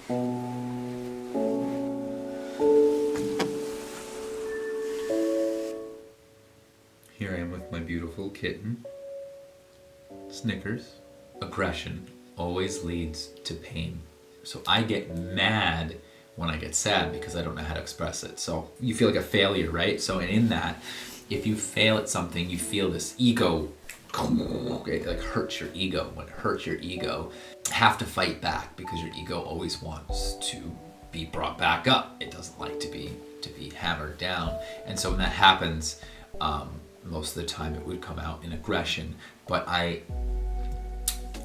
Here I am with my beautiful kitten, Snickers. Aggression always leads to pain. So I get mad when I get sad because I don't know how to express it. So you feel like a failure, right? So in that, if you fail at something, you feel this ego, it like hurts your ego. When it hurts your ego, you have to fight back because your ego always wants to be brought back up. It doesn't like to be hammered down. And so when that happens, most of the time it would come out in aggression. But I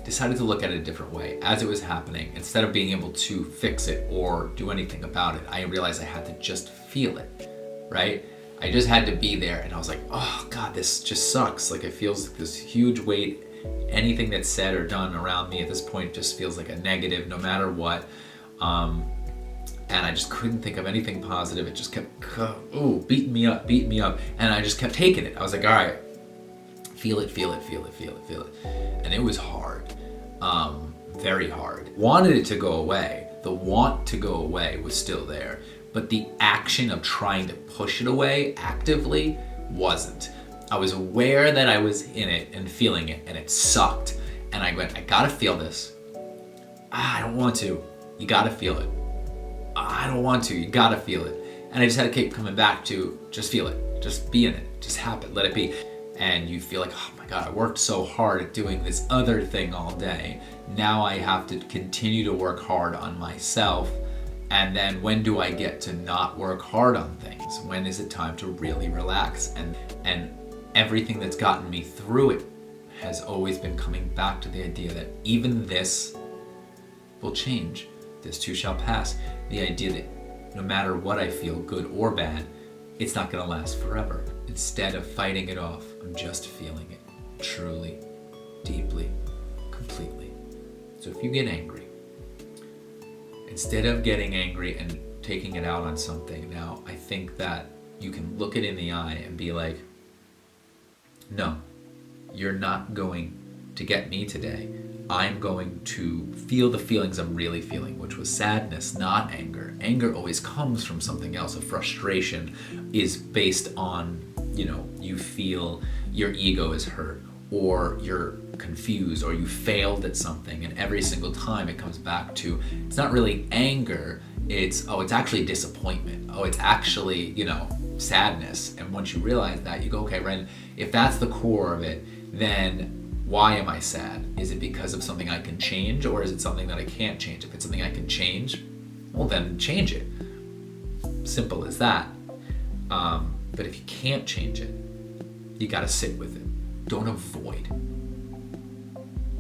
decided to look at it a different way. As it was happening, instead of being able to fix it or do anything about it, I realized I had to just feel it, right? I just had to be there, and I was like, oh God, this just sucks. Like, it feels like this huge weight. Anything that's said or done around me at this point just feels like a negative, no matter what. And I just couldn't think of anything positive. It just kept, beating me up. And I just kept taking it. I was like, all right, feel it. And it was hard, very hard. Wanted it to go away. The want to go away was still there, but the action of trying to push it away actively wasn't. I was aware that I was in it and feeling it, and it sucked. And I went, I gotta feel this. I don't want to. You gotta feel it. I don't want to. You gotta feel it. And I just had to keep coming back to just feel it. Just be in it. Just happen. Let it be. And you feel like, oh my God, I worked so hard at doing this other thing all day. Now I have to continue to work hard on myself. And then when do I get to not work hard on things? When is it time to really relax? And everything that's gotten me through it has always been coming back to the idea that even this will change. This too shall pass. The idea that no matter what I feel, good or bad, it's not gonna last forever. Instead of fighting it off, I'm just feeling it, truly, deeply, completely. So if you get angry, instead of getting angry and taking it out on something, now I think that you can look it in the eye and be like, no, you're not going to get me today. I'm going to feel the feelings I'm really feeling, which was sadness, not anger. Anger always comes from something else. A frustration is based on, you feel your ego is hurt, or you're confused, or you failed at something, and every single time it comes back to, it's not really anger, it's actually disappointment. It's actually, sadness. And once you realize that, you go, okay, Ren, if that's the core of it, then why am I sad? Is it because of something I can change, or is it something that I can't change? If it's something I can change, well then change it. Simple as that. But if you can't change it, you gotta sit with it. Don't avoid.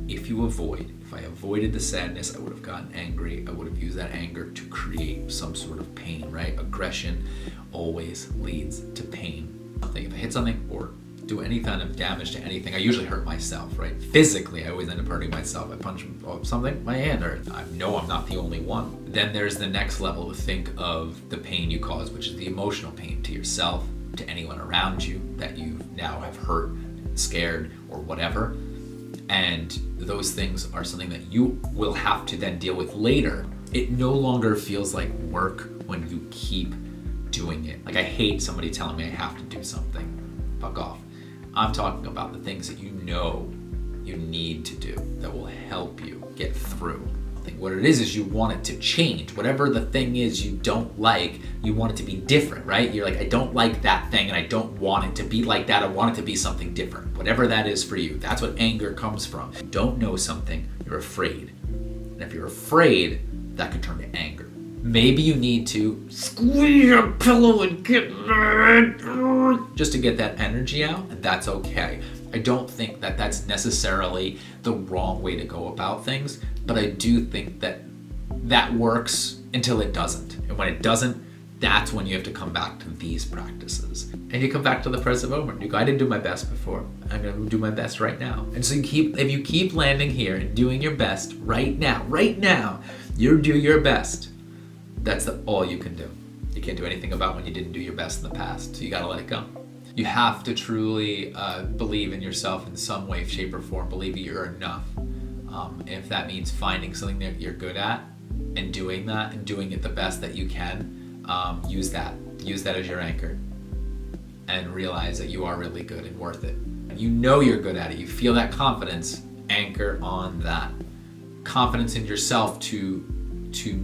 If I avoided the sadness, I would have gotten angry. I would have used that anger to create some sort of pain, right? Aggression always leads to pain. If I hit something or do any kind of damage to anything, I usually hurt myself, right? Physically, I always end up hurting myself. I punch something, my hand hurt. I know I'm not the only one. Then there's the next level to think of the pain you cause, which is the emotional pain to yourself, to anyone around you that you now have hurt, scared, or whatever. And those things are something that you will have to then deal with later. It no longer feels like work when you keep doing it. Like, I hate somebody telling me I have to do something. Fuck off. I'm talking about the things that you know you need to do that will help you get through. I think what it is you want it to change. Whatever the thing is you don't like, you want it to be different, right? You're like, I don't like that thing and I don't want it to be like that. I want it to be something different. Whatever that is for you, that's what anger comes from. You don't know something, you're afraid. And if you're afraid, that could turn to anger. Maybe you need to squeeze your pillow and get mad just to get that energy out, and that's okay. I don't think that that's necessarily the wrong way to go about things, but I do think that that works until it doesn't. And when it doesn't, that's when you have to come back to these practices. And you come back to the present moment. You go, I didn't do my best before. I'm going to do my best right now. And so if you keep landing here and doing your best right now, you do your best. That's all you can do. You can't do anything about when you didn't do your best in the past, so you gotta let it go. You have to truly believe in yourself in some way, shape, or form. Believe you're enough. If that means finding something that you're good at, and doing that and doing it the best that you can, use that as your anchor, and realize that you are really good and worth it. You know you're good at it. You feel that confidence. Anchor on that confidence in yourself to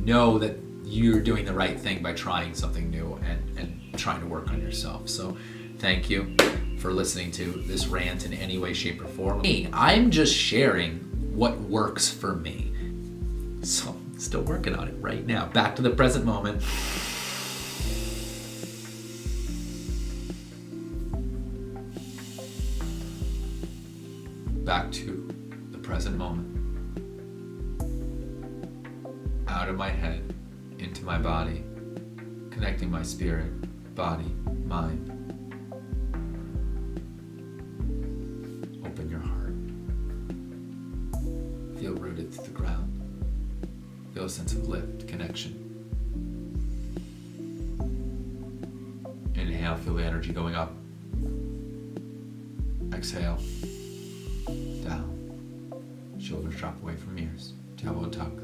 know that you're doing the right thing by trying something new and trying to work on yourself. So thank you for listening to this rant in any way, shape, or form. I'm just sharing what works for me. So I'm still working on it right now. Back to the present moment. Back to the present moment. Out of my head, into my body, connecting my spirit, body, mind. Open your heart. Feel rooted to the ground. Feel a sense of lift, connection. Inhale, feel the energy going up. Exhale, down. Shoulders drop away from ears. Elbow tucks.